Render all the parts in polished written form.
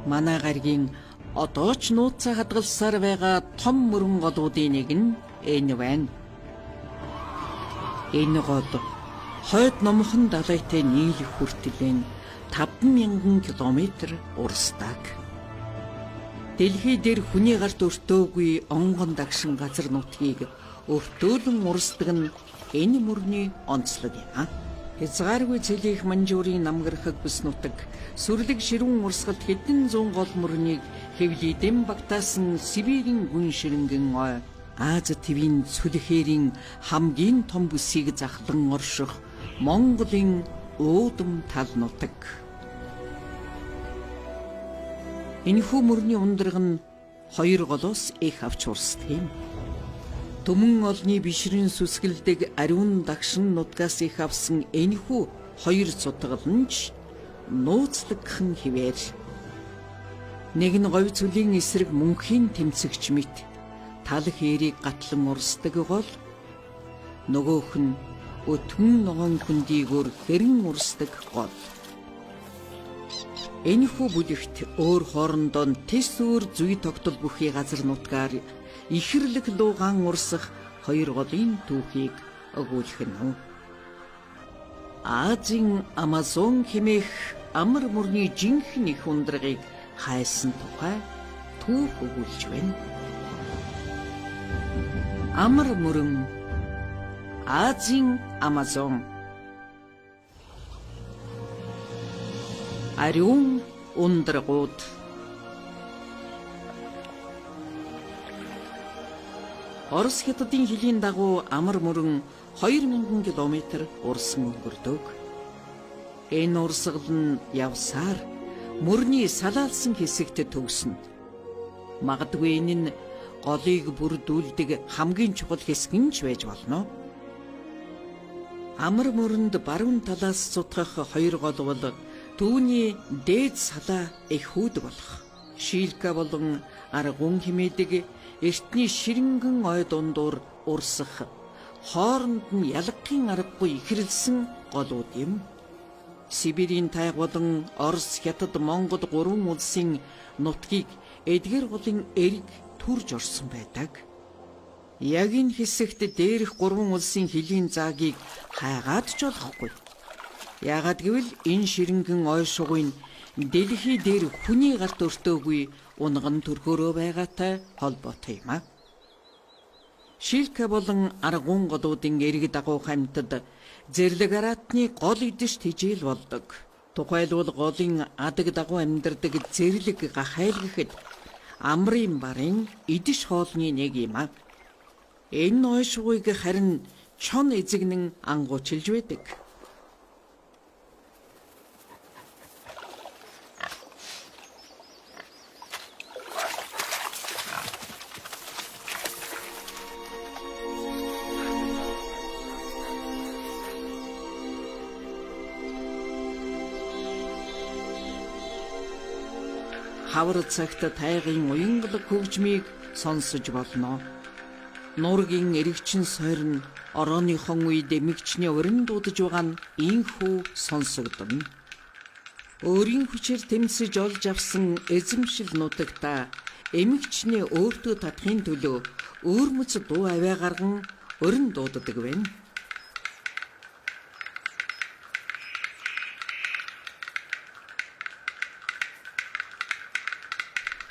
Манай гаригийн одоо ч нууцаа хадгалсаар байгаа том мөрөн голуудын нэг нь энэ байна. Энэ гол хойд номхон далайтай нийлэх хүртэл 5,000 км урсдаг. Дэлхий дээр хүний гарт өртөөгүй онгон дагшин газар нутгийг өртөөлөн урсдаг нь энэ мөрний онцлог юм. Хязгааргүй цэлийх манжуурын намгархаг бүс нутаг сүрлэг ширүүн урсгалд хэдэн зуун гол мөрнийг хэвлийдэм багтаасан Сибирийн гүн ширэнгэн ой Аз твийн цүлхээрийн хамгийн том бүсийг захлан орших Монголын уудам тал нутаг. Энэхүү мөрний ундраг нь 2 голоос их авч урсдаг юм. Төмөн олны бишрийн сүсгэлдэг ариун дагшин нутгаас их авсан энэхүү 2 цутгаланч нууцлагдхан хിവэр. Нэг нь говь цүлийн эсрэг мөнхийн тэмцэгч мэт тал хэрийг гатлан урсдаг гол, нөгөөх нь өтгөн ногоон хүндийгөр хэрэн урсдаг гол. Энэхүү бүлэгт өөр хоорондоо тэс өөр зүй тогтол бүхий газар нутгаар ихэрлэг луугаан урсах 2 голын түүхийг өгүүлэх нь. Азийн Амазон хэмээх амар мөрний жинхэнэ их ундрагыг хайсан тухай түүх өгүүлж байна. Амар мөрөн Азийн Амазон. Ариун ундрагууд. Орос хятадын хилийн дагуу амар мөрөн 2,000 км урсан өнгөрдөг. Энэ урсгал нь явсаар мөрний салаалсан хэсэгт төгснө. Магадгүй энэ нь голыг бүрдүүлдэг хамгийн чухал хэсэг нь ч байж болно. Амар мөрөнд баруун талаас цутгах 2 гол бол түүний дээд салаа их хүүд болох Шилка болон аргун хэмээдэг эртний ширэнгэн ой дундуур урсах хооронд нь ялгахын аргагүй ихэрлсэн голууд юм. Сибирийн тайг болон Орос, Хятад, Монгол 3 улсын нутгийг эдгээр голын эрг төрж орсон байдаг. Яг энэ хэсэгт дээрх 3 улсын хилийн заагийг хайгаад ч болохгүй. Яагад гэвэл энэ ширэнгэн ой шугын дэлхий дээр хүний гарт өртөөгүй унган төрхөөрөө байгаатай холбоотой юм а. Шилка болон аргун голуудын эрг дагуу хамтад зэрлэг аратны гол идэж тижэл болдог. Тухайлбал голын адаг дагуу амьдардаг зэрлэг гахайл гэхэд амрын барын идэж хоолны нэг юм а. Энэ ой шугыг харин чон эзэгнэн ангуучилж байдаг. Хавар цагт тайгын уянгалаг хөгжмийг сонсож болно. Нуургийн эрэгчин сойрн орооныхон үед эмэгчний урин дуудаж байгаа нь ийхүү сонсогдно. Өөрийн хүчээр тэмцэж олж авсан эзэмшил нутагта эмэгчний өөртөө татахын төлөө өөрмөц дуу аваа гарган урин дууддаг байна.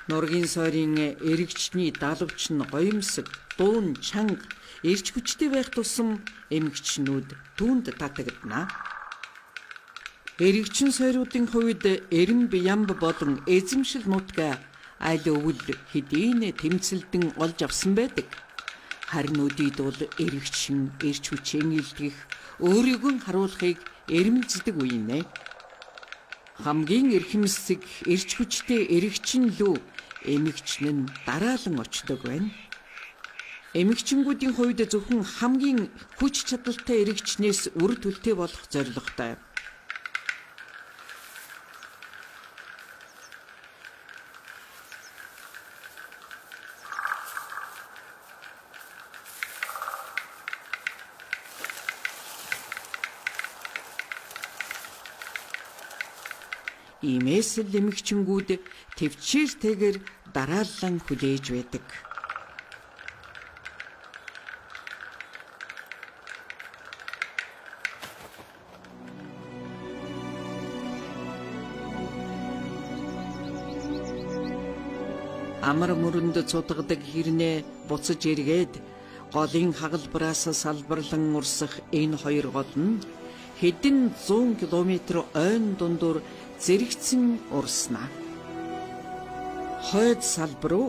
Нургийн сойрын эрэгчний далавч нь гоёмсог, дуун, чанга, эрч хүчтэй байх тусам эмэгчнүүд түүнд татагдана. Эрэгчин сойруудын хувьд Эренб, Ямб болон эзэмшил нутгаа аль өвөл хэдийн тэмцэлдэн олж авсан байдаг. Харин өдийд бол эрэгчин эрч хүчээр илтгэх, өөрийгөө харуулахыг эрмэлздэг үе нэ. Хамгийн эрхэмсэг эрч хүчтэй эрэгчин лүү эмэгчин нь дараалан очдог байна. Эмэгчингүүдийн хувьд зөвхөн хамгийн хүч чадалтай эрэгчнээс үр төлтэй болох зорилготой. Иймээс л эмэгчингүүд төвчээртэйгээр дараалан хүлээж байдаг. Амар мөрөнд цутгадаг хэрнээ буцаж эргээд голын хагалбараас салбарлан урсах энэ хоёр гол нь хэдэн 100 км ойн дундуур зэрэгцэн урснаа. Хойд салбар руу,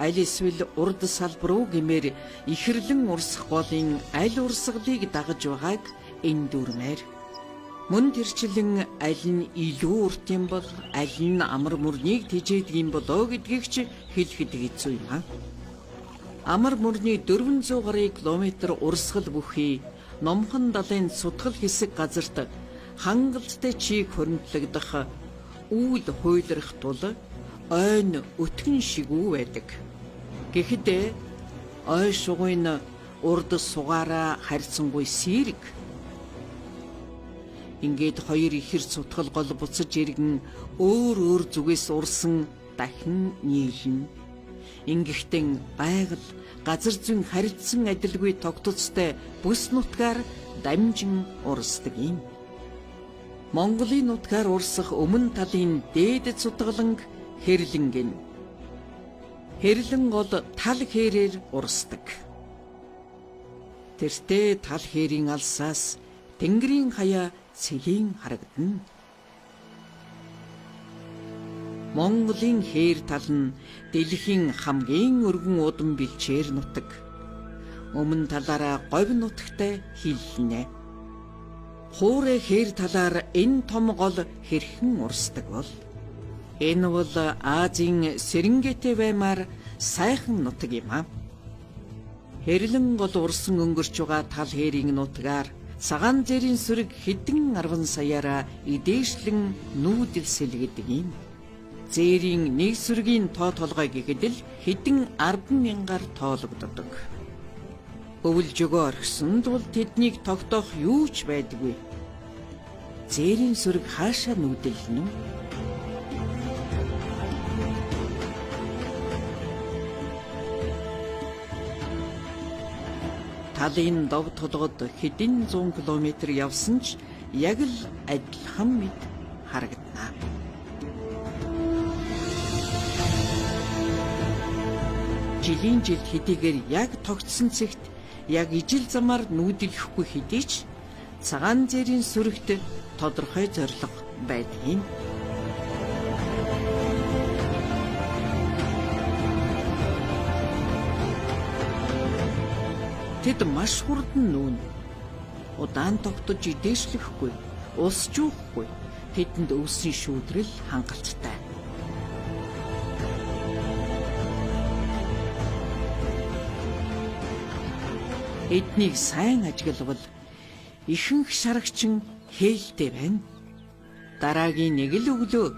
аль эсвэл урд салбар руу гэмээр ихэрлэн урсах голын аль урсгалыг дагаж байгааг эндүрмээр. Мөн тэрчлэн аль нь илүү урт юм бол аль нь амар мөрнийг тэжээдэг юм болоо гэдгийг ч хэлэхэд хэцүү юм аа. Амар мөрний 400 гаруй километр урсгал бүхий номхон далайн сутгал хэсэг газарт хангалттай чийг хоригдлогдох үйл хуйлрах тул ойн өтгөн шигүү байдаг. Гэхдээ ой шугуйн урд сугаараа харьцангуй сэрэг. Ингээд хоёр ихэр сутгал гол буцаж иргэн өөр зүгээс урсан дахин нийлнэ. Ингэхдээ байгаль газар зүйн харилцсан адилгүй тогтцтой бүс нутгаар дамжин урсдаг юм. Монголын нутгаар урсах өмнө талын дээд цутгаланг хэрлэнгийн. Хэрлэн гол тал хээрээр урсдаг. Тэртээ тал хээрийн алсаас тэнгэрийн хаяа цэлийн харагдана. Монголын хээр тал нь дэлхийн хамгийн өргөн удам бэлчээр нутаг. Өмнө талаараа говь нутагтай хиллэнэ. Хуурай хээр талаар энэ том гол хэрхэн урсдаг бол? Энэ бол Азийн Серенгети баймаар сайхан нутаг юм аа. Хэрлэн гол урсан өнгөрч байгаа тал хээрийн нутгаар цагаан зэрийн сүрэг хэдэн 10 саяараа идээшлэн нүүдэл сэлгэдэг юм. Зэрийн нэг сүргийн тоо толгой гэхэд л хэдэн 10,000-аар тоологддог. Өвөлж өгөө орхисонд бол тэднийг тогтоох юу ч байдаггүй. Зэрийн сүрэг хаашаа нүүдэлнэ вэ? Талын дов толгод хэдэн 100 км явсан ч яг л адилхан мэт харагдана. Жилийн жил хэдийгээр яг тогтсон цэгт яг ижил замаар нүүдэлэхгүй хэдий ч цагаан зэрийн сүрэгт тодорхой зорилго байдаг юм. Тэд маш хурдан нүүн. Удаан тогтож идээшлэхгүй, усч уухгүй. Тэдэнд өвсөн шүүдрэл хангалттай. Эднийг сайн ажиглавал ихэнх шарагчин хээлтэй байна. Дараагийн нэг л өглөө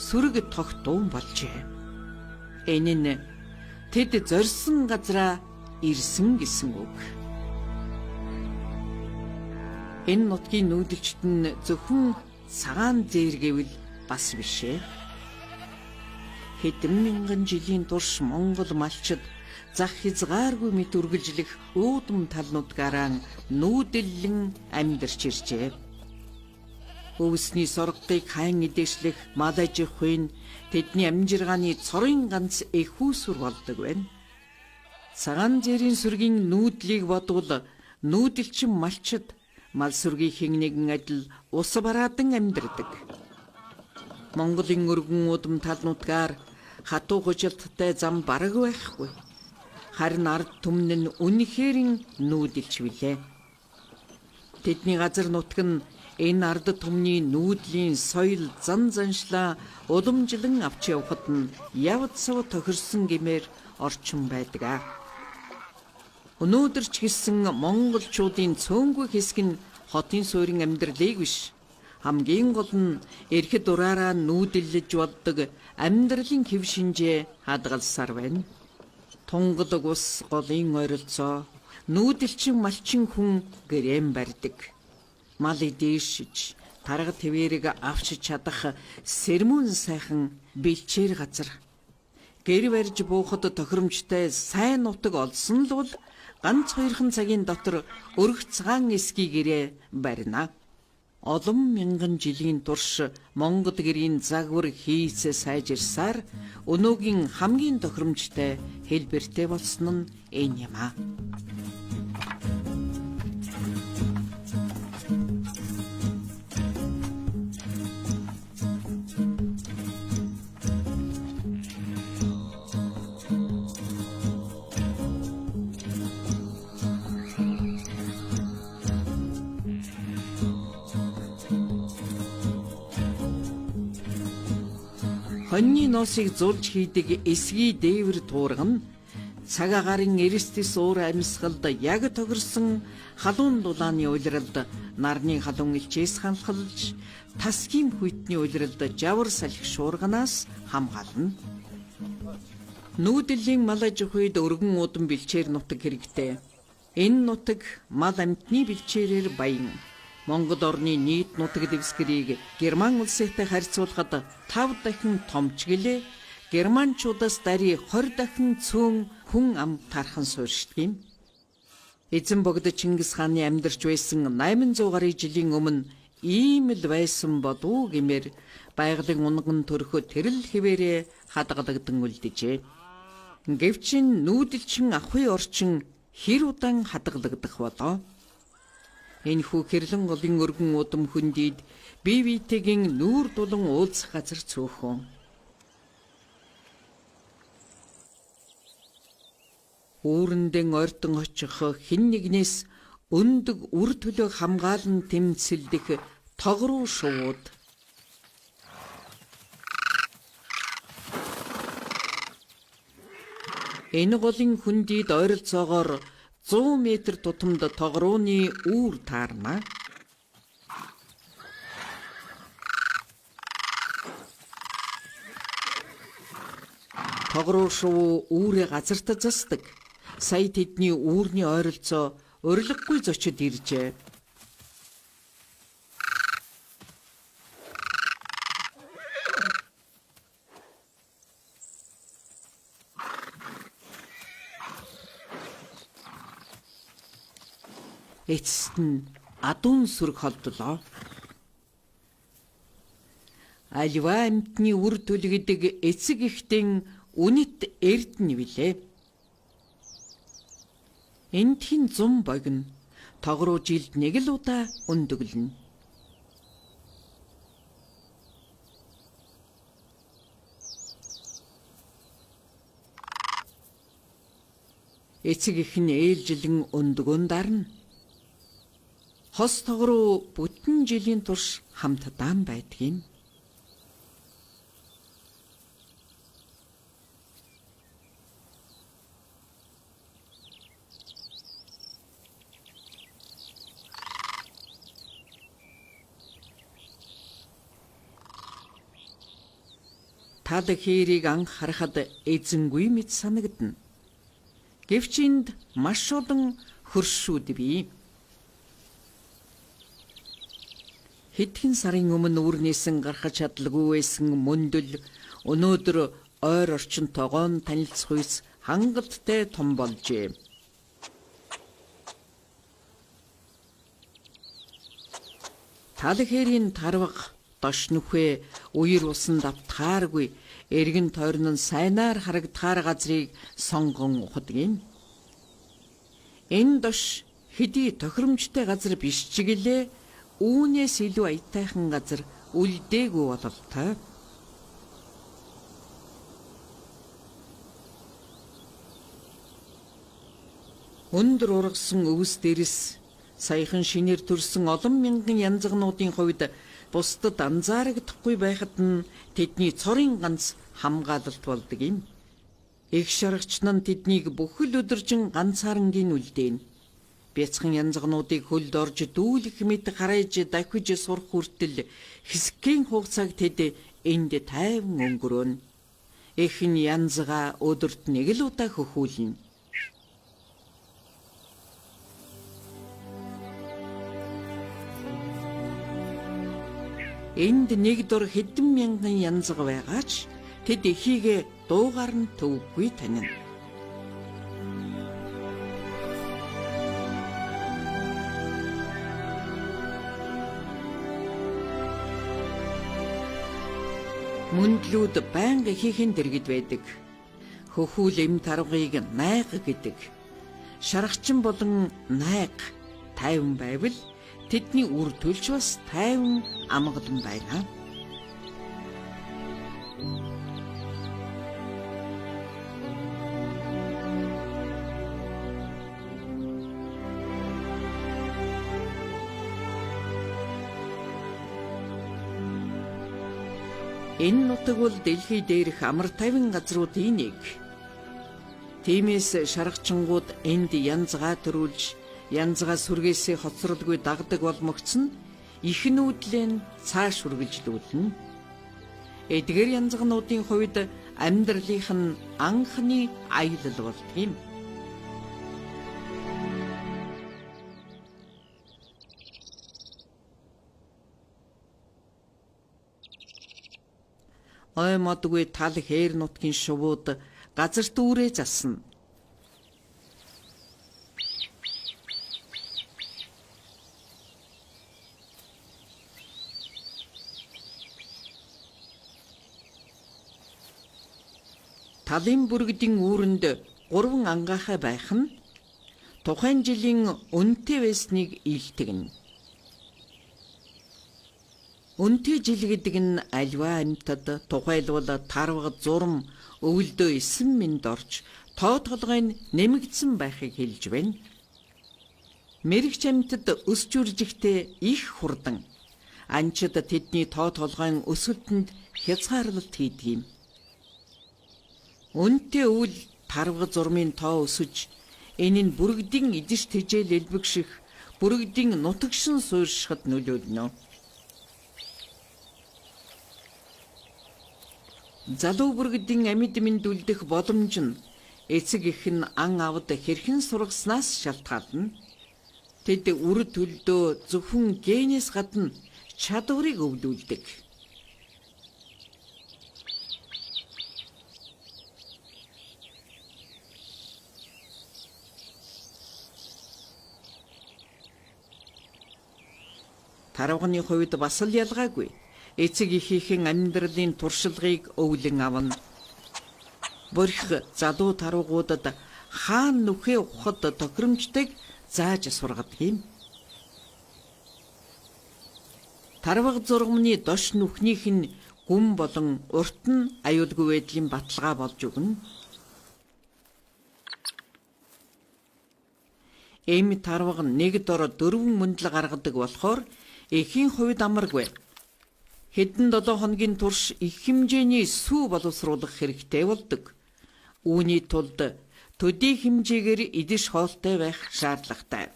сүрэг тогтуун болжээ. Энэ нь тэд зорьсон газраа ирсэн гэсэн үг. Энэ нутгийн нүүдэлчт нь зөвхөн цагаан зээр гэвэл бас бишээ. Хэдэн мянган жилийн турш Монгол малчид зах хязгааргүй мэт үргэлжлэх үүдэн талнуудгаараа нүүдэллэн амьдарч иржээ. Өвсний сорготыг хайн идээшлэх мал аж ахуйн тэдний амжиргааны цорын ганц эхүүсүр болдог байна. Цагаан зэрийн сүргийн нүүдлийг бодвол нүүдэлчин малчид мал сүргийнхээ нэгэн адил ус бараадан амьдардаг. Монголын өргөн удам талнуудгаар хатуу хужилттай зам бараг байхгүй. Харин ард түмэн нь үнэхээр нүүдэлж билээ. Тэдний газар нутг нь энэ ард түмний нүүдлийн соёл зан заншлаа уламжлан авч явахад нь явд сав тохирсон гэмээр орчин байдаг. Өнөөдөр ч гэсэн монголчуудын цөөнгүй хэсэг нь хотын суурин амьдралыг биш. Хамгийн гол нь эрхэд ураараа нүүдэлж болдог амьдралын хэв шинжээ хадгалсаар байна. Тунгадаг ус голын ойролцоо нүүдэлчин малчин хүн гэрэм барьдаг. Мал идээшж тарга твэрийг авч чадах сэрмүүн сайхан бэлчээр газар. Гэр барьж буухад тохиромжтой сайн нутаг олсон л бол ганц хоёрхан цагийн дотор өргөх цагаан эсгий гэрээ барина. Олон мянган жилийн турш Монгол гэрийн загвар хийц сайжирсаар өнөөгийн хамгийн тохиромжтой хэлбэртэй болсон нь энэ юм а. Хоньны ноосыг зурж хийдэг эсгий дээвэр туурга нь цаг агарын эрсдэс уур амьсгалд яг тохирсон халуун дулааны улиралд нарны халуун элчээс ханхалж тасгийн хүйтний улиралд жавар салхи шуурганаас хамгаална. Нүүдлийн мал аж ахуйд өргөн удам бэлчээр нутаг хэрэгтэй. Энэ нутаг мал амтны бэлчээрээр баян. Монгол орны нийт нутаг дэвсгэрийг Герман улстай харьцуулахад 5 дахин томч гэлээ. Германчуудаас дари 20 дахин цөөн хүн ам тархан суурьшдаг юм. Эзэн богд Чингис хааны амьдарч байсан 800 гаруй жилийн өмнө ийм л байсан болов гэмээр байгалийн унган төрхө тэрл хэвээрээ хадгалагдсан үлдэжээ. Гэвчин нүүдэлчин ахуй орчин хэр удаан хадгалагдах болоо? Энэхүү хэрлэн голын өргөн удам хөндийд бие биетэйгийн нүүр дулан уулзах газар цөөхөн. Үүрэндэн ойртон очих хэн нэгнээс өндөг үр төлөө хамгаалан тэмцэлдэх тогруу шууд. Энэ голын хөндийд ойролцоогоор 100 метр тутамд тогрууны үүр таарна. Тогруу шувуу үүрээ газарт засдаг. Сая тэдний үүрний ойролцоо урилгагүй зочид иржээ. Эцэст нь адуун сүрг холдлоо. Альва амтны үр төлгөдөг эцэг ихтэн үнэт эрдэнэ билээ. Энтхийн зум богино. Тогруу жилд нэг л удаа өндөглөнө. Эцэг их нь ээлжилэн өндгөн дарна. Хос тогруу бүтэн жилийн турш хамт даан байдгийн. Тал хэрийг анх харахад эзэнгүй мэт санагдана. Гэвч энд маш олон хөршүүд бий. Хэдхэн сарын өмнө үрнээсэн гарах чадлагүй байсан мөндөл өнөөдөр ойр орчинтойгоо танилцах үйс хангалттай том болжээ. Тал хэрийн тарвах дош нүхээ үер усан давтахааргүй эргэн тойрон нь сайнаар харагдахаар газрыг сонгон ухадгийн. Энэ дош хэдий тохиромжтой газар биш ч гэлээ үүнээс илүү аятайхан газар үлдээгүй бололтой. Өндөр ургасан өвс дэрэс саяхан шинээр төрсөн олон мянган янзгнуудын хувьд бусдад анзаарагдахгүй байхад нь тэдний цорын ганц хамгаалалт болдог юм. Их шаргч нь тэднийг бүхэл өдөржин ганцаарангийн үлдээн. Бяцхан янзгнуудыг хөлд орж дүүлэх мэт гараж дахиж сурах хүртэл хэсгийн хугацааг тэд энд тайван өнгөрөөнө. Эхн янзгаа өдөрт нэг л удаа хөхүүлнэ. Энд нэг дор хэдэн мянган янзга байгаач тэд эхийгээ дуугаар нь төвгүй танина. Мөндлүүд байнга хийхэн дэргэд байдаг. Хөхүүл эм таргыг найга гэдэг. Шаргачин болон найга тайван байвал тэдний үр төлч бас тайван амгадан байна. Энэ нутаг бол дэлхий дээрх амар тайван газруудын нэг. Тиймээс шаргачингууд энд янзгаа төрүүлж, янзгаа сүргээсээ хоцролгүй дагдаг болмогц нь их нүүдлэн цааш үргэлжлүүлнэ. Эдгээр янзгнуудын хувьд амьдралынх нь анхны аялал болдгийм. Ой модгүй тал хээр нутгийн шувууд газар дүүрээ засна. Талын бүргэдийн үүрэнд 3 ангаахай байх нь тухайн жилийн үнэтэй байсныг илтгэнэ. Үнэтэй жил гэдэг нь альва амьтад тухайлбал тарваг зурм өвөлдөө 9,000 орж тоо толгойн нэмэгдсэн байхыг хэлж байна. Мэрэгч амьтад өсч үржихдээ их хурдан анчид тэдний тоо толгойн өсөлтөнд хязгаарлалт хийдэг юм. Үнэтэй өвөл тарваг зурмын тоо өсөж энэ нь бүргэдийн идэж тэжээл элбэгших, бүргэдийн нутагшин суурьшихад нөлөөлнө. Залуу бүргэдийн амьд мэнд үлдэх боломж нь эцэг эх нь ан авд хэрхэн сургаснаас шалтгаална. Тэд үр төлдөө зөвхөн генээс гадна чадварыг өвлүүлдэг. Тарвагны хувьд бас л ялгаагүй. Эцэг эхийнхэн амьдралын туршлагыг өвлөн авна. Борх залуу тарвагуудад хаан нүхээ ухад тохиромжтойг зааж сургадаг юм. Тарваг зургамны дош нүхнийх нь гүн болон урт нь аюулгүй байдлын баталгаа болж өгнө. Эми тарваг нэг дор 4 мөндлөг гаргадаг болохоор эхийн хувьд амаргүй. Хэдэн 7 хоногийн турш их хэмжээний сүү боловсруулах хэрэгтэй болдог. Үүний тулд төдий хэмжээгээр идэж хоолтой байх шаардлагатай.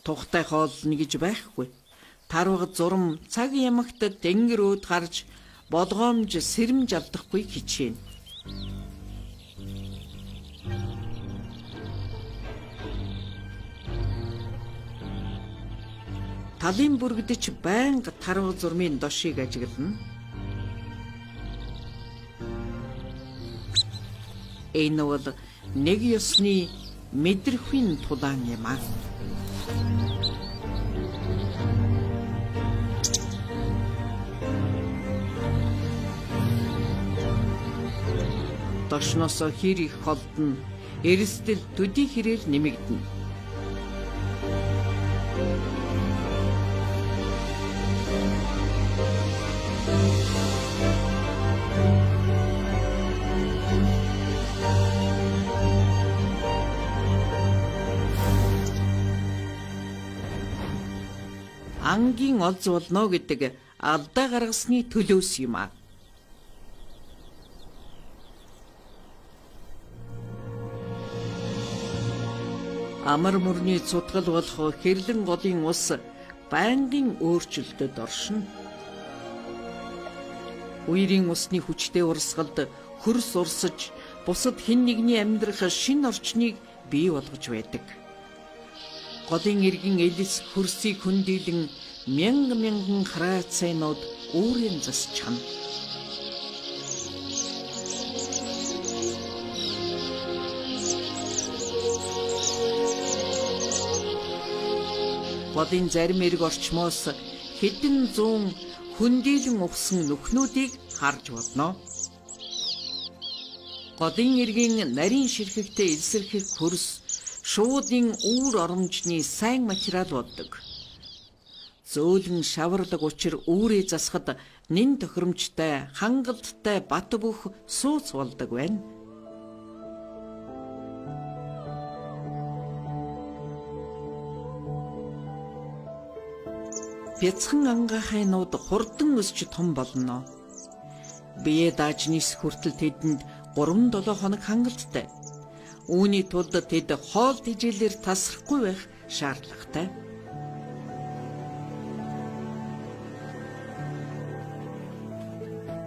Тухтай хоолно гэж байхгүй. Тарваг зурм цаг ямагт тэнгэр өөд гарч болгоомж сэрэмж алдахгүй хичээнэ. Талын бүргэдч байнга тарваг зурмын дошийг ажиглана. Энэ бол нэг ёсны мэдрэхүйн тулаан юм аа. Дошноос хэр их холдно, эрсдэл төдий хэрээр нэмэгдэнэ. Ангийн олз болно гэдэг алдаа гаргасны төлөөс юм аа. Амар мөрний цутгал болох хэрлэн голын ус байнгын өөрчлөлтөд оршино. Үерийн усны хүчтэй урсгалд хөрс урсаж, бусад хэн нэгний амьдрах шинэ орчныг бий болгож байдаг. Голын эргэн элс хөрсийг хөндийлэн мянган хараацайнууд өөрийн засч хана. Голын зарим эрг орчмоос хэдэн зуун хөндийлэн ухсан нүхнүүдийг харж болно. Голын эргийн нарийн ширхэгтэй элсэрхэг хөрс шуудын үүр оромжны сайн материал болдог. Зөөлөн шавардаг учир үүрээ засахад нэн тохиромжтой, хангалттай бат бөх сууц болдог байна. Бяцхан ангахайнууд хурдан өсч том болно. Бие дааж нис хүртэл тэдэнд 3-7 хоног хангалттай. Үүний тулд тэд хоол тэжээлэр тасрахгүй байх шаардлагатай.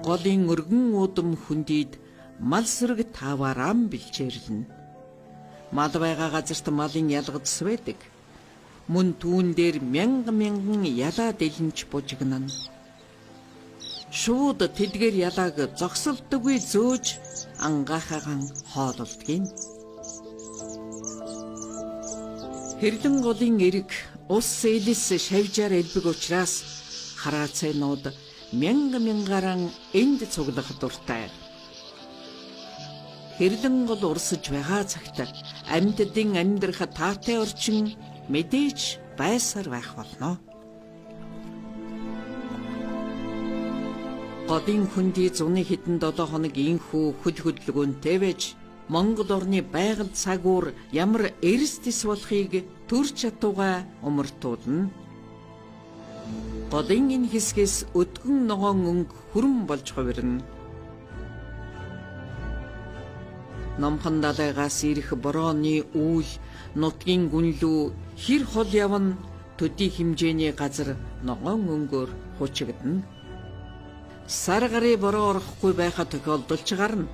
Голын өргөн удам хүндийд мал сүрэг таваарам бэлчээрлэнэ. Мал байгаа газарт малын ялгац байдаг. Мөн түүн дээр мянган ялаа дэлэнч бужигнана. Шууд тэдгээр ялааг зогсолдоггүй зөөж ангахагаан хоололдгийн. Хэрлэн голын эрэг ус элс шавжаар элбэг учраас хараацайнууд мянгаран энд цуглах дуртай. Хэрлэн гол урсаж байгаа цагт амьтдын амьдрах таатай орчин мэдээж байсаар байх болно. Голын хүндий зуны хэдэн 7 хоног инхүү хөдөлгөөнтэй байж Монгол орны байгаль цагуур ямар эрсдэс болохыг төр чадвараа умартуулна. Голын энэ хэсгээс өдгөн ногоон өнгө хүрэн болж хувирна. Номхон далайгаас ирэх борооны үйл нутгийн гүнлүү хэр хол явна төдий хэмжээний газар ногоон өнгөөр хучигдана. Сар гарын бороо орохгүй байхад тохиолдолж гарна.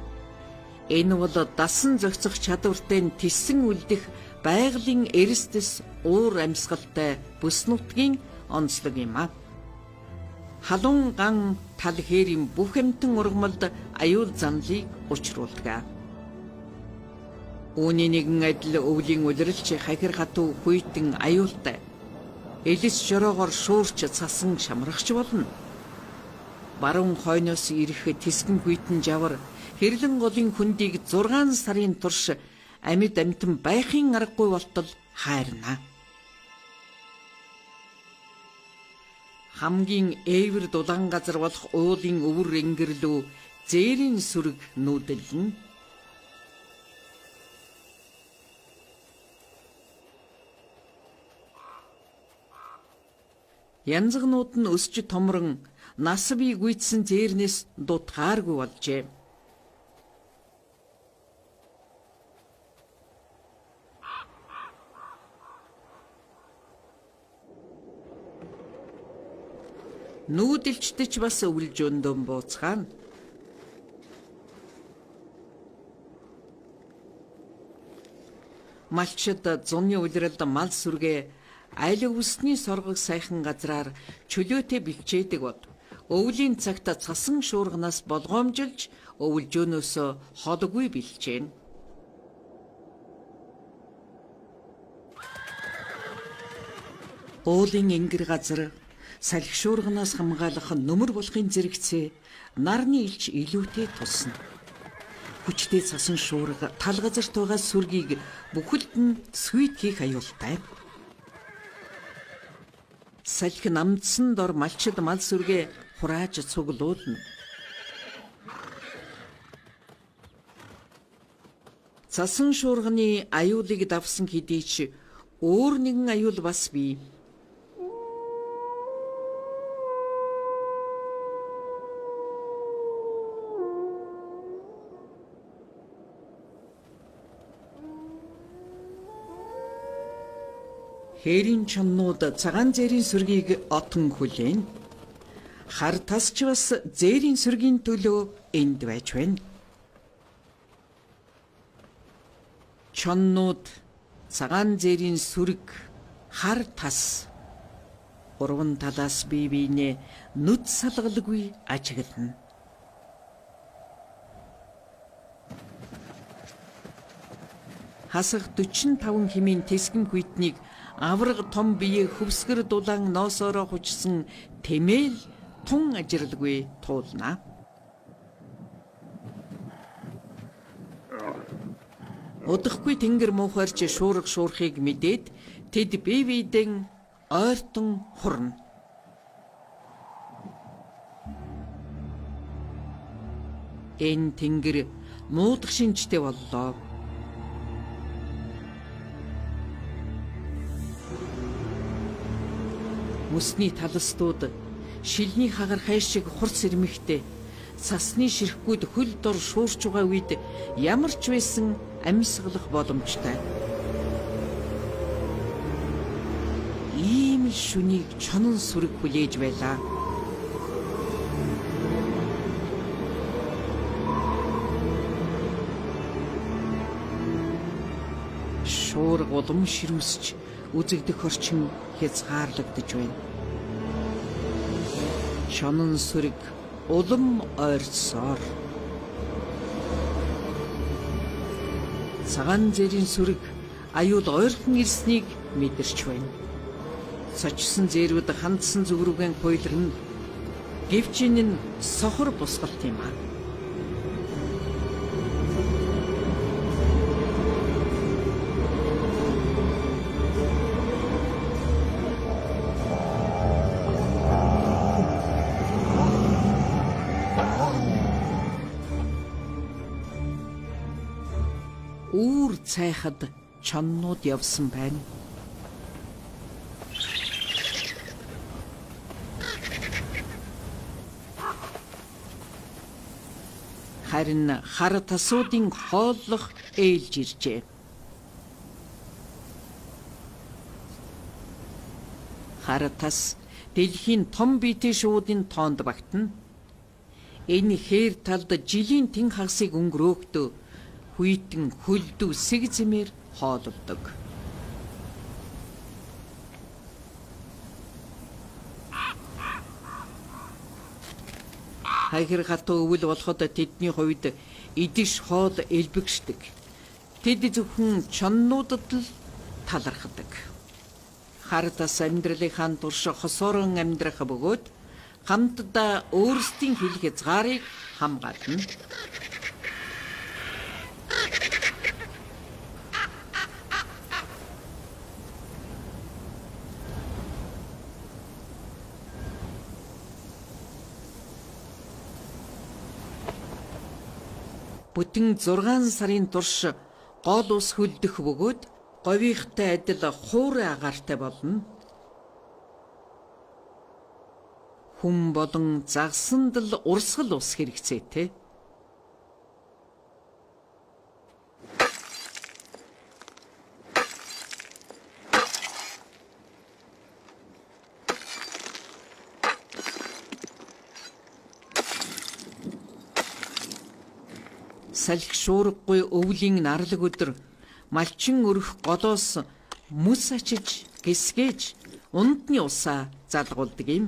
Энэ бол дасан зохицох чадвартай тисэн үлдэх байгалийн эрсдэс уур амьсгалтай бүс нутгийн онцлог юм а. Халуун ган тал хээрийн бүх амьтан ургамалд аюул занлыг учруулдаг. Үүний нэгэн адил өвлийн улиралч хахир хатуу хүйтэн аюултай. Элис жороогоор шуурч цасан шамрагч болно. Баруун хойноос ирэх тэсгэн хүйтэн жавар хэрлэн голын хүндийг 6 сарын турш амьд амьтан байхын аргагүй болтол хайрна. Хамгийн ээвэр дулаан газар болох уулын өвөр өнгөрлөө зээрийн сүрэг нүүдэлнэ. Янзгнууд нь өсч томрон нас бий гүйцсэн зээрнээс дутгааргүй болжээ. Нүүдэлчтэй ч бас өвлж өндөм бууцгаана. Малчид зуны улиралд мал сүргээ айл өвсний соргог сайхан газраар чөлөөтэй бэлчээдэг бод. Өвлийн цагт цасан шуурганаас болгоомжилж өвлжөөнөөсөө холгүй бэлчээн. Уулын ингэр газар салхи шуурганаас хамгаалах нөмөр болохын зэрэгцээ нарны илч илүүтэй тусна. Хүчтэй цасан шуурга тал газарт байгаа сүргийг бүхэлд нь сүйт хийх аюултай. Салхи намдсан дор малчид мал сүргээ хурааж цуглуулна. Цасан шуурганы аюулыг давсан хэдий ч өөр нэгэн аюул бас бий. Хээрийн чоннууд цагаан зээрийн сүргийг отон хүлээн. Хар тасч бас зээрийн сүргийн төлөө энд байж байна. Чоннууд цагаан зээрийн сүрэг хар тас. Гурван талаас бие биенээ нүд салгалгүй ажиглана. Хасах 45 хэмээн тэсгэм хүйтнийг авраг том биеэ хөвсгөр дулаан ноосоороо хучсан тэмээл тун ажирлгүй туулна. Удахгүй тэнгэр муухарч шуурга шуурхийг мэдээд тэд бие биедэн ойртон хурна. Энэ тэнгэр муудах шинжтэй боллоо. Мөсний талстууд шилний хагархай шиг хурц ирмэхтэй цасны ширхгүүд хөл дор шуурч байгаа үед ямар ч байсан амьсгалах боломжтой. Ийм шүнийг чонон сүрэг хүлээж байлаа. Шуурга улам ширүүсч үзэгдэх орчин хязгаарлагдж байна. Чонон сүрэг улам ойрцсоор. Цагаан зээрийн сүрэг аюул ойрхон ирснийг мэдэрч байна. Сочсон зээрүүд хандсан зүгрүүгэн хуйлрна. Гэвч энэ нь сохор бусгалт юм аа. Үүр цайхад чоннууд явсан байна. Харин хар тасуудын хооллох ээлж иржээ. Хар тас дэлхийн том биетэй шуудын тоонд багтана. Энэ хээр талд жилийн тэн хагасыг өнгөрөөхтөө хүйтэн хөлдөө сэг зэмээр хоололдог. Хайхэр хатуу өвөл болоход тэдний хувьд идэж хоол элбэгшдэг. Тэд зөвхөн чоннуудад л талархдаг. Хар тас амьдралынхаа турш хосоорон амьдрах бөгөөд хамтдаа өөрсдийн хэл хязгаарыг хамгаална. Бүтэн 6 сарын турш гол ус хөлдөх бөгөөд говийнхтай адил хуурай агаартай болно. Хүн болон загсанд л урсгал ус хэрэгцээтэй. Салхи шуургагүй өвлийн нарлаг өдөр малчин өрөх голоос мүс ачиж гисгээж ундны усаа залгуулдаг юм.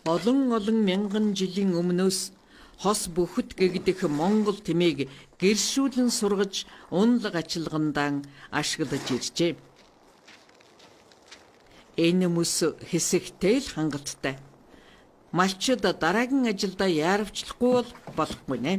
Олон мянган жилийн өмнөөс хос бүхт гэгдэх Монгол тэмээг гэршүүлэн сургаж унлаг ачилгандаан ашиглаж иржээ. Энэ мөс хэсэгтэй л хангалттай. Малчид дараагийн ажилдаа яарвчлахгүй бол болохгүй нэ.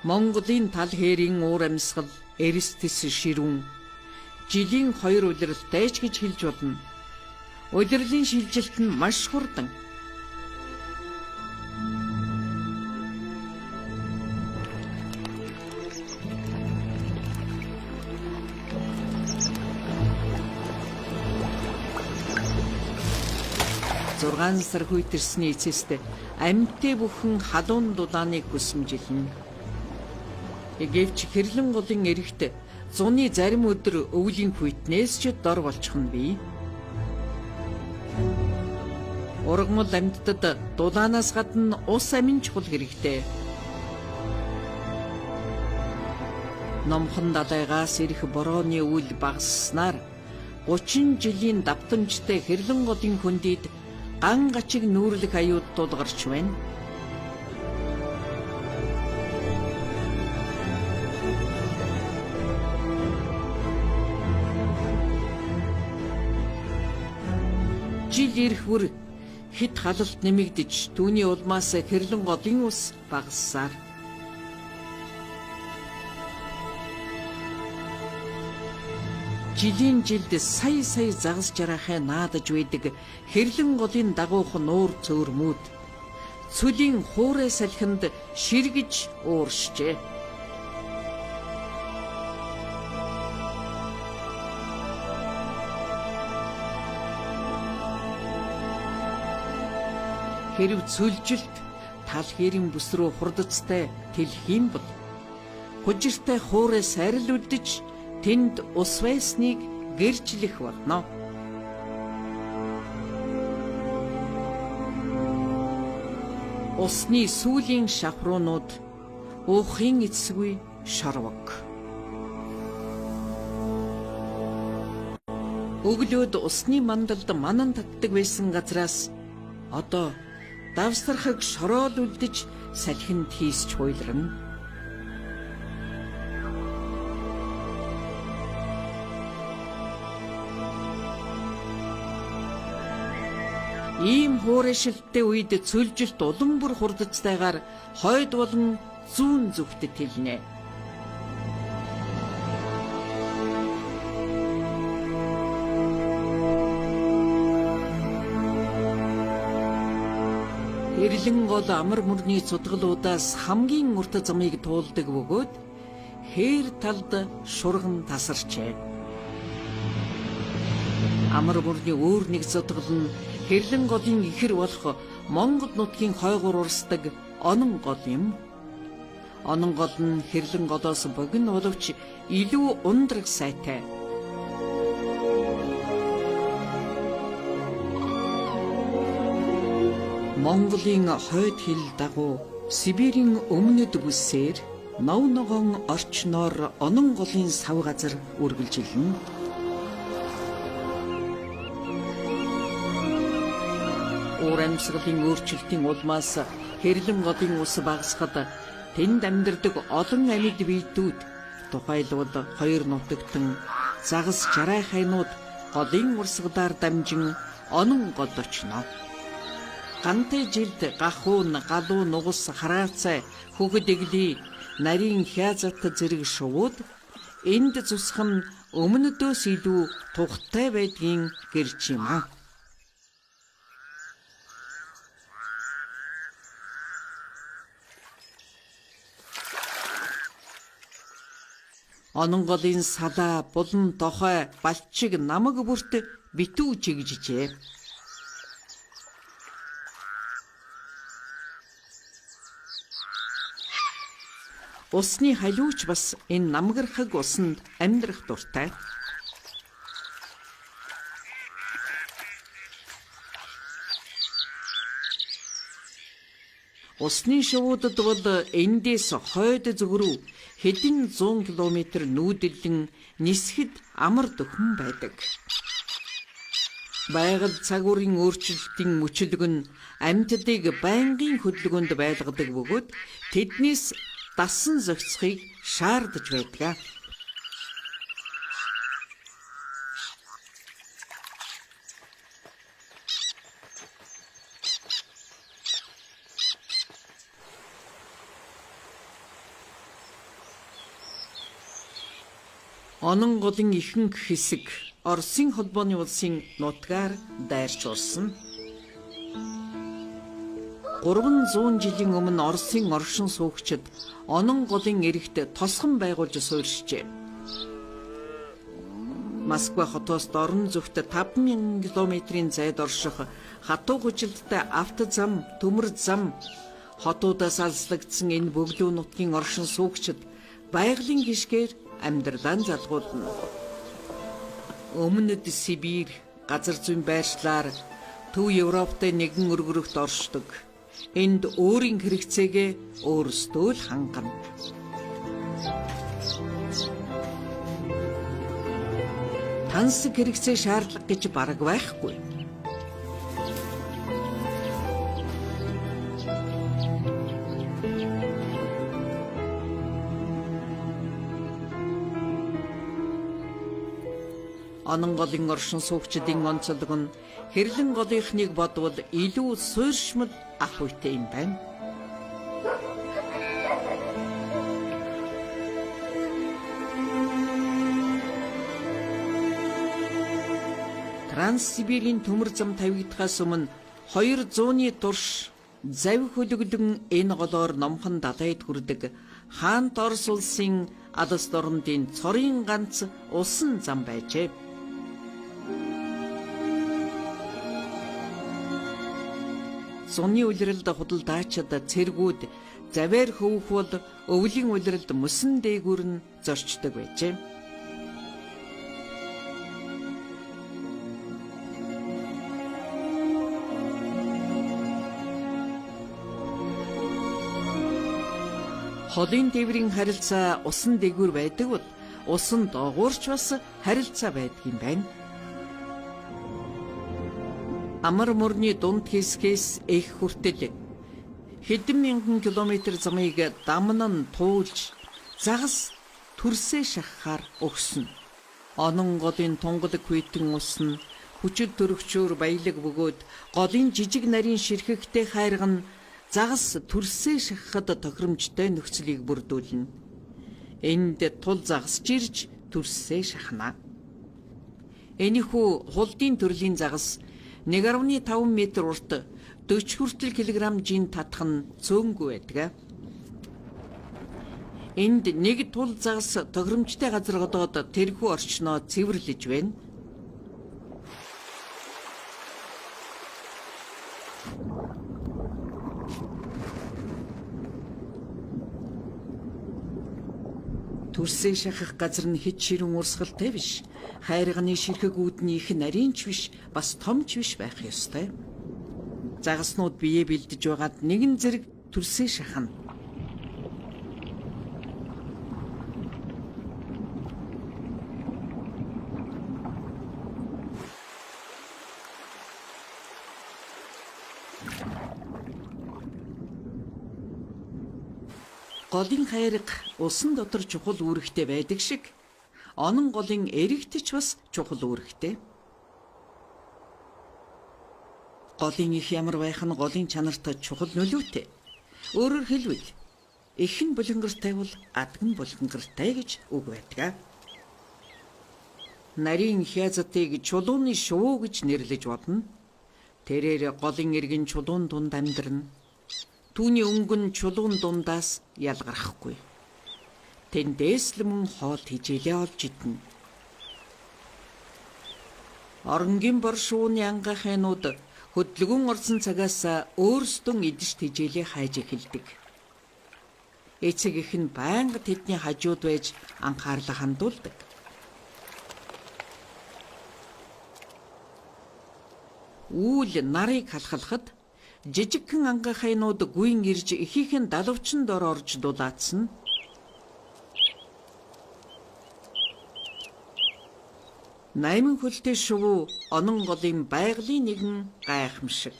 Монголын тал хээрийн уур амьсгал Эрстэс ширүүн жилийн 2 улиралтай ч гэж хэлж болно. Улирлын шилжилт нь маш хурдан. 6 сар хүйтэрсний эцэст амьтээ бүхэн халуун дулааныг хүсэмжилнэ. Гэвч хэрлэн голын эрэгт зуны зарим өдөр өвлийн хүйтнээс ч дор болчих нь бий. Ургамал амьтдад дулаанаас гадна ус амин чухал хэрэгтэй. Номхон далайгаас ирэх борооны үйл багасснаар 30 жилийн давтамжтай хэрлэн голын хөндийд ган гачиг нүүрлэх аюуд тулгарч байна. Жил ирэх бүр хит халалт нэмэгдэж түүний улмаас хэрлэн голын ус багассаар жилийн жилд сая загас жарахаа наадаж байдаг хэрлэн голын дагуух нуур цөөрмүүд цүлийн хуурай салхинд ширгэж ууршжээ. Хэрв цүлжилт тал хэрийн бүс рүү хурдцтай тэлэх юм бол хужиртай хуурай сайрал үлдэж тэнд ус байсныг гэрчлэх болно. Усны сүүлийн шавхруунууд уухын эцсгүй шорвог. Өглөөд усны мандалд манан татдаг байсан газраас одоо давсархаг шороод үлдэж салхинд хийсч хуйлрна. Ийм хуурайшилттай үед цүлжилт улам бүр хурдцтайгаар хойд болон зүүн зүгт тэлнэ. Хэрлэн гол амар мөрний цудгалуудаас хамгийн урт замыг туулдаг бөгөөд хээр талд шурган тасарчээ. Амар мөрний өөр нэг цудгал нь хэрлэн голын ихэр болох Монгол нутгийн хойгуур урсдаг онон гол юм. Онон гол нь хэрлэн голоос богино боловч илүү ундраг сайтай. Монголын хойд хил дагуу Сибирийн өмнөд бүсээр нов ногоон орчноор онон голын сав газар үргэлжилнэ. Уур амьсгалын өөрчлөлтийн улмаас хэрлэн голын ус багасхад тэнд амьдардаг олон амьд биетүүд тухайлбал хоёр нутагтан загас жарайхайнууд голын урсгалаар дамжин онон голд очно. Гантай жилд гахуун, галуу, нугас, хараацай, хүүхэд эглий, нарийн хязат зэрэг шувууд энд зусах нь өмнөдөөс илүү тухтай байдгийн гэрч юм аа. Онон голын салаа, булан, дохой, балчиг, намаг бүрт битүү чигжжээ. Усны халиуч бас энэ намгархаг усанд амьдрах дуртай. Усны шувуудад бол эндээс хойд зүг рүү хэдэн 100 км нүүдэлэн нисэхэд амар дөхөн байдаг. Байгаль цагуурын өөрчлөлтийн мөчлөг нь амьтдыг байнгын хөдөлгөөнд байлгадаг бөгөөд тэднээс дасан зохицохыг шаардаж байдаг. Онон голын ихэнх хэсэг Оросын холбооны улсын нутгаар дайрчулсан. 300 жилийн өмнө Оросын оршин суугчид онон голын эрэгт тосгон байгуулж суурьшжээ. Москва хотоос дорн зүгт 5,000 км-ийн зайд орших хатуу хүчилттэй автозам, төмөр зам, хотуудаас алслагдсан энэ бөглүү нутгийн оршин суугчид байгалийн гишгээр амьдралаа залгуулна. Өмнөд Сибирь газар зүйн байршлаар Төв Европтой нэгэн өргөрөгт оршдог. Энд өөрийн хэрэгцээгээ өөрсдөө л хангана. Тансаг хэрэгцээ шаардлага гэж бараг байхгүй. Онон голын оршин суугчдын онцлог нь хэрлэн голынхныг бодвол илүү суурьшмал ах үйтэй юм байна. Транссибирийн төмөр зам тавигдахаас өмнө 200-ны турш завь хөлөглөн энэ голоор номхон далайд хүрдэг Хаант Орос улсын алс дорнодын цорын ганц усан зам байжээ. Зуны улиралд худалдаачид цэргүүд заваар хөвөх бол өвлийн улиралд мөсөн дээгүүр нь зорчдог байжээ. Холын тээврийн харилцаа усан дээгүүр байдаг бол усан доогуурч бас харилцаа байдаг юм байна. Амар мөрний дунд хэсгээс их хүртэл хэдэн мянган километр замыг дамнан туулж загас төрсөө шахахаар өгсөн. Онон голын тунгалаг хүйтэн ус нь хүчил төрөгчөөр баялаг бөгөөд голын жижиг нарийн ширхэгтэй хайрган загас төрсөө шахахад тохиромжтой нөхцөлийг бүрдүүлнэ. Энд тул загас жирж төрсөө шахна. Энэхүү хулдын төрлийн загас 1.5 метр урт 40 хүртэл килограмм жин татах нь цөөнгүй байдаг. Энд нэг тул загас тохиромжтой газар годоод тэрхүү орчноо цэвэрлэж байна. Төрсөө шахах газар нь хэд ширүүн урсгалтай биш. Хайрганы ширхэгүүд нь их нарийнч биш, бас томч биш байх ёстой. Загаснууд бие бэлдэж байгаад нэгэн зэрэг төрсөө шахна. Голын хайрга усан дотор чухал үүрэгтэй байдаг шиг онон голын эрэгтч бас чухал үүрэгтэй. Голын их ямар байх нь голын чанарт чухал нөлөөтэй. Өөрөөр хэлбэл их нь булангартай бол адг нь булангартай гэж үг байдаг. Нарийн хязатыг чулууны шувуу гэж нэрлэж бодно. Тэрээр голын эргэн чулуун дунд амьдрна. Түүний өнгөн чулуун дундаас ялгарахгүй. Тэндээс л мөн хоол хижээлээ олж идэнэ. Оронгийн бор шууны ангахынууд хөдөлгөөн орсон цагаас өөрсдөө идэж хижээлээ хайж эхэлдэг. Эцэг их нь байнга тэдний хажууд байж анхаарлаа хандуулдаг. Үүл нарыг халахлахад жижигхэн ангахайнууд гүйн ирж ихийнхэн далавчин дор орж дулаацсан. Найман хөлтэй шувуу онон голын байгалийн нэгэн гайхамшиг.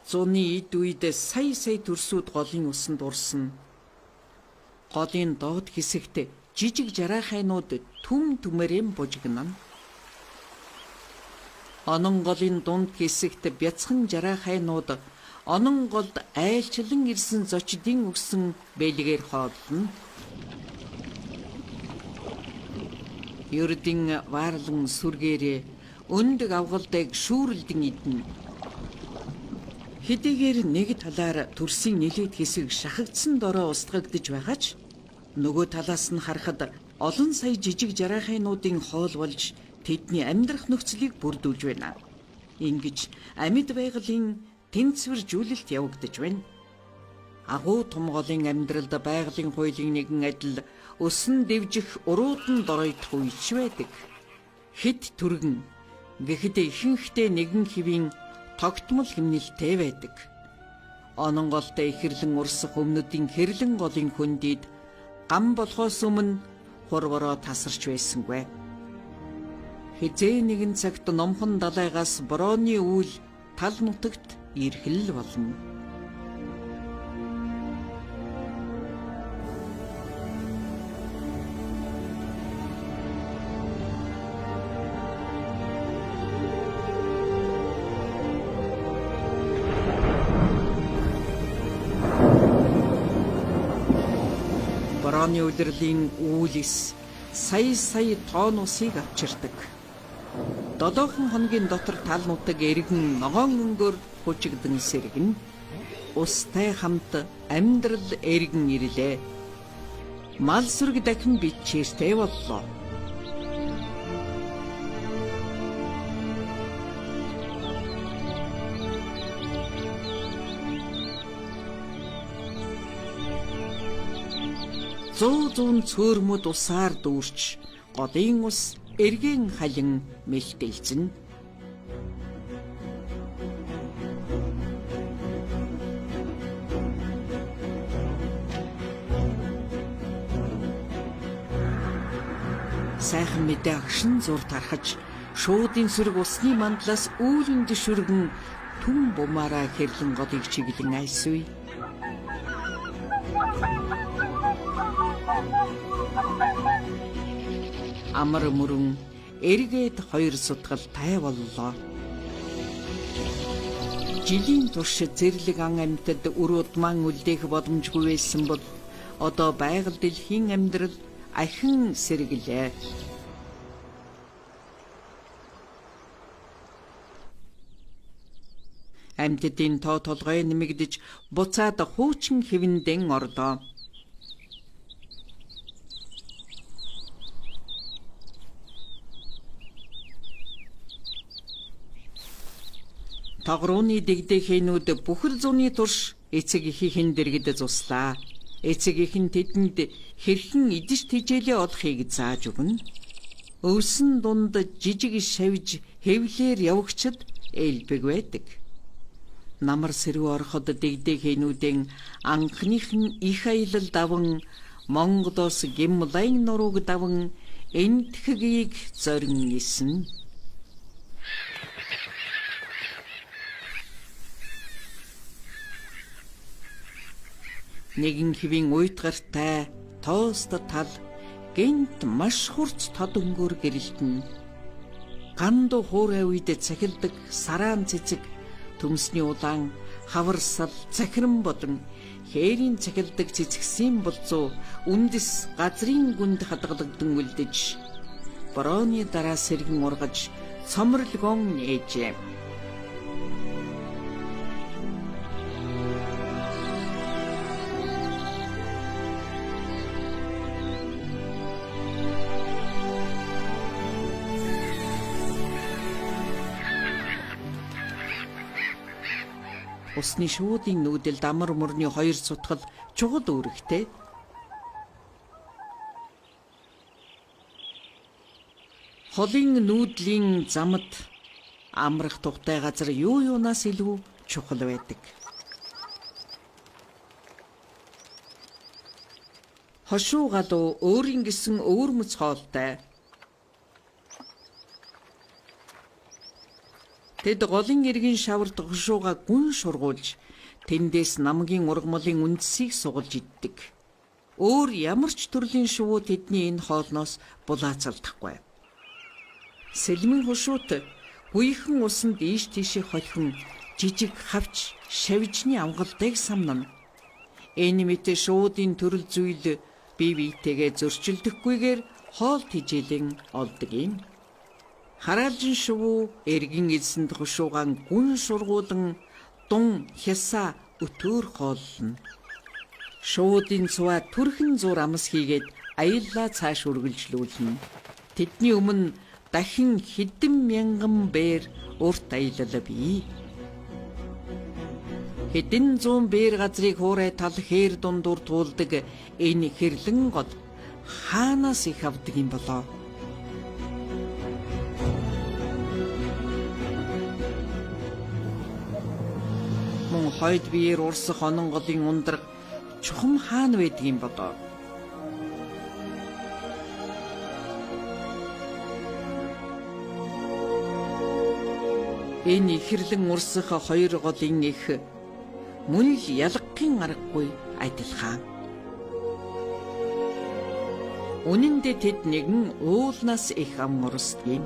Зуны эд үед сая төрсүүд голын усанд урсна. Голын доод хэсэгт жижиг жараахайнууд түм түмэрэм бужигнана. Онон голын дунд хэсэгт бяцхан жараахайнууд онон голд айлчлан ирсэн зочдын өгсөн бэлгээр хооллоно. Ердийн ваарлан сүргээрээ өндөг авгалдыг шүүрэлдэн иднэ. Хэдийгээр нэг талаар төрсийн нэлээд хэсэг шахагдсан дорой устгагдж байгаа ч нөгөө талаас нь харахад олон сая жижиг жарахинуудын хоол болж тэдний амьдрах нөхцөлийг бүрдүүлж байна. Ингэж амьд байгалийн тэнцвэржүүлэлт явагдаж байна. Агуу том голын амьдралд байгалийн хуулийн нэгэн адил өсөн дэвжих уруудан доройтох үеч байдаг. Хэд түргэн гэхэд ихэнхдээ нэгэн хэвийн тогтмол хэмнэлтэй байдаг. Ононголтой ихэрлэн урсах өмнөдийн хэрлэн голын хөндийд гам болохоос өмнө хурвороо тасарч байсангүй. Хизээ нэгэн цагт номхон далайгаас борооны үйл тал нутагт ирхэл болно. Борооны удирдлийн үүлс сая тоон усыг авчирдаг. 7 хоногийн дотор тал нутаг эргэн ногоон өнгөөр хучигдан сэргэн устай хамт амьдрал эргэн ирлээ. Мал сүрэг дахин бичээртэй боллоо. Зүүн цөөрмөд усаар дүүрч голын ус эргэн халин мэлтэлцэн. Сайхан мэдээ агшин зур тархаж шуудын сүрэг усны мандлаас үүлэн дэшүргэн түн бумаараа хэрлэн голыг чиглэн айсвэ. Амар мөрөн эргээд 2 сутгал тай боллоо. Жилийн турш зэрлэг ан амьтад өрөөдман үлдээх боломжгүй байсан бол одоо байгаль дэлхийн амьдрал ахин сэргэлээ. Амьтдын тоо толгой нэмэгдэж буцаад хуучин хэвэндэн орлоо. Тагрууны дэгдэхэнүүд бүхэл зууны турш эцэг эхийн дэргэд зуслаа. Эцэг эхэн тэдэнд хэрхэн идэж тэжээлээ олохыг зааж өгнө. Өвсөн дунд жижиг шавж хэвлэр явагчд элбэг байдаг. Намар сэрүү ороход дэгдэхэнүүдэн анхных нь их аялал даван Монголоос Гимлайн нурууг даван энтхэгийг зорин нисэн. Нэгэн хэвийн уйтгартай тоост тал гэнт маш хурц тод өнгөөр гэрэлтэн. Ганду хуурай үед цахилдаг сараан цэцэг төмсний улаан хаварсал цахиран бодон хээрийн цахилдаг цэцгсийн болзуу үндэс газрын гүнд хадгалагдсан үлдэж борооны дараа сэргэн ургаж цомрлгон нээжээ. Усны шуудын нүүдэлд амар мөрний 2 сутгал чухал үүрэгтэй. Холын нүүдлийн замд амрах тухтай газар юунаас илүү чухал байдаг. Хошуу галуу өөрийн гэсэн өвөрмөц хоолтой. Тэд голын эргийн шаварт хошууга гүн шургуулж тэндээс намгийн ургамлын үндсийг сугалж иддэг. Өөр ямар ч төрлийн шувуу тэдний энэ хоолноос булаацалдахгүй. Сэлмэн хошуут гүйхэн усанд ийш тийшээ холхон жижиг хавч шавжны амгалдыг самнана. Энэ мэт шуудын төрөл зүйл бие биетэйгээ зөрчилдөхгүйгээр хоол тэжээлэн олдог юм. Хараалжин шувуу эргэн эзэнд хушуугаан гүн шургуулан дун хясаа өтөөр хооллно. Шуудын цуваа түрхэн зур амс хийгээд аяллаа цааш үргэлжлүүлнэ. Тэдний өмнө дахин хэдэн мянган бээр урт аялал бий. Хэдэн зуун бээр газрыг хуурай тал хээр дундуур туулдаг энэ хэрлэн гол хаанаас их авдаг юм болоо? Мөн хойд биеэр урсах онон голын ундраг чухам хаана байдаг юм болоо? Энэ ихэрлэн урсах хоёр голын их мөн л ялгахын аргагүй адилхан. Үнэн дээр тэд нэгэн уулнаас их ам урсдаг юм.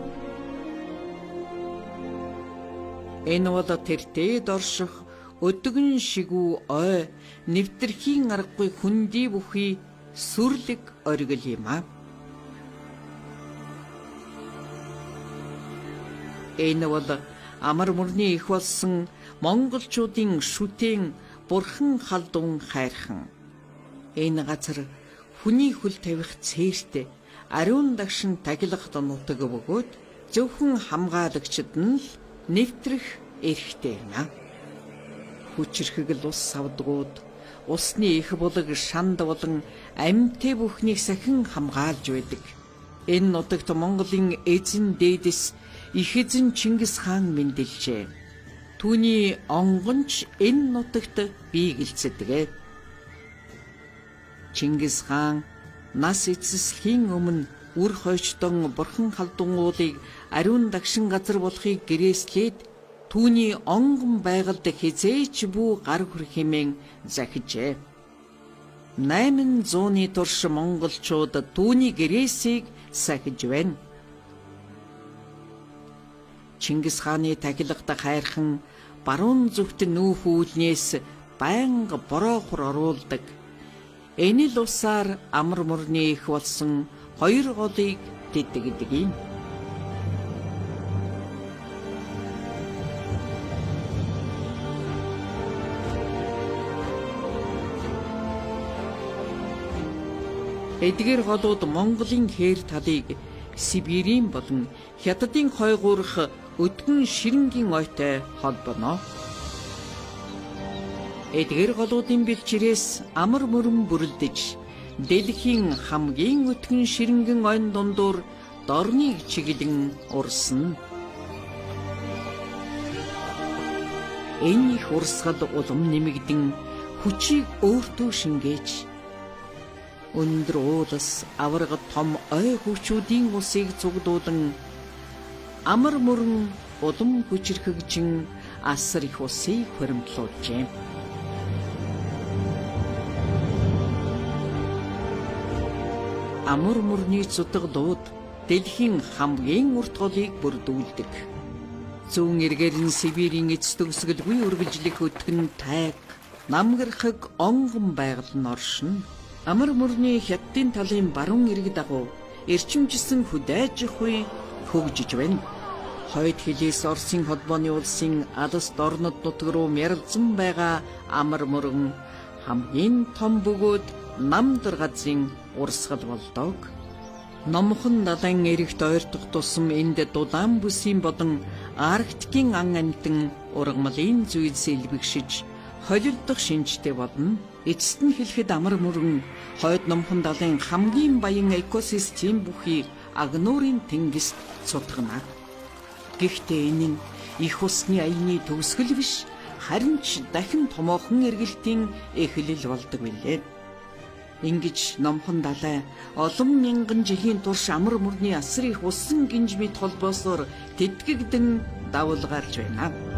Энэ бол тэртээд орших өдгөн шигүү ой нэвтэрхийн аргагүй хүндий бүхий сүрлэг оргил юм а. Энэ бол амар мөрний их болсон монголчуудын шүтэн бурхан халдун хайрхан. Энэ газар хүний хөл тавих цээртэй ариун дагшин тагилгад нутаг бөгөөд зөвхөн хамгаалагчид нь л нэвтрэх эрхтэй юм. Хүчрхэгэл ус савдгууд усны их булаг шанд болон амьтээ бүхнийг сахин хамгаалж байдаг. Энэ нутагт Монголын эзэн дээдэс их эзэн Чингис хаан мэндэлжээ. Түүний онгонч энэ нутагт бий гэлцэдэг. Чингис хаан нас эцэслэхийн өмнө үр хойчдон бурхан халдунгуудыг ариун дагшин газар болохыг гэрээслээд түүний онгон байгальд хизээч бүү гар хүрэх хэмээн захижээ. 800-ны турш монголчууд түүний гэрээсийг сахиж байна. Чингис хааны тагилгад хайрхан баруун зүгт нүүх үүлнээс байнга бороохор оруулдаг. Энэ л усаар амар мөрний их болсон хоёр голыг дидэгдэг юм. Эдгээр голууд Монголын хээр талыг Сибирийн болон Хятадын хойгуурх өдгөн ширэнгийн ойтой холбоно. Эдгээр голуудын бэлчээрээс амар мөрөн бүрлдэж дэлхийн хамгийн өдгөн ширэнгэн ойн дундуур дорныг чиглэн урсна. Энэ их урсгал улам нэмэгдэн хүчийг өөртөө шингээж өндөр уулас аварга том ой хүчүүдийн усыг цуглуулан амар мөрөн улам хүчрхэгжин асар их усыг хуримтлуулжээ. Амар мөрний цутаг дууд дэлхийн хамгийн урт голыг бүрдүүлдэг. Зүүн эргээр нь Сибирийн эц төгсгөлгүй үргэлжлэх өтгөн тайг намгархаг онгон байгаль нь оршино. Амар мөрний Хятадын талын баруун эрэг дагуу эрчимжсэн хүдайж хуй хөгжиж байна. Хойд хилээс Оросын холбооны улсын алс дорнод нутаг руу мяралзан байгаа амар мөрөн хамгийн том бөгөөд намдар газрын урсгал болдог. Номхон далайн эрэгт ойртох тусам энд дулаан бүсийн болон Арктикийн ан амьтан ургамлын зүйс илбэгшиж холилдох шинжтэй болно. Эцэст нь хэлэхэд амар мөрөн хойд номхон далайн хамгийн баян экосистем бүхий агнуурын тэнгист цутгана. Гэхдээ энэ нь их усны аяны төгсгөл биш, харин ч дахин томоохон эргэлтийн эхлэл болдог билээ. Ингэж номхон далай олон мянган жилийн турш амар мөрний асар их усан гинж мэт холбоосоор тэтгэгдэн давулгаалж байна.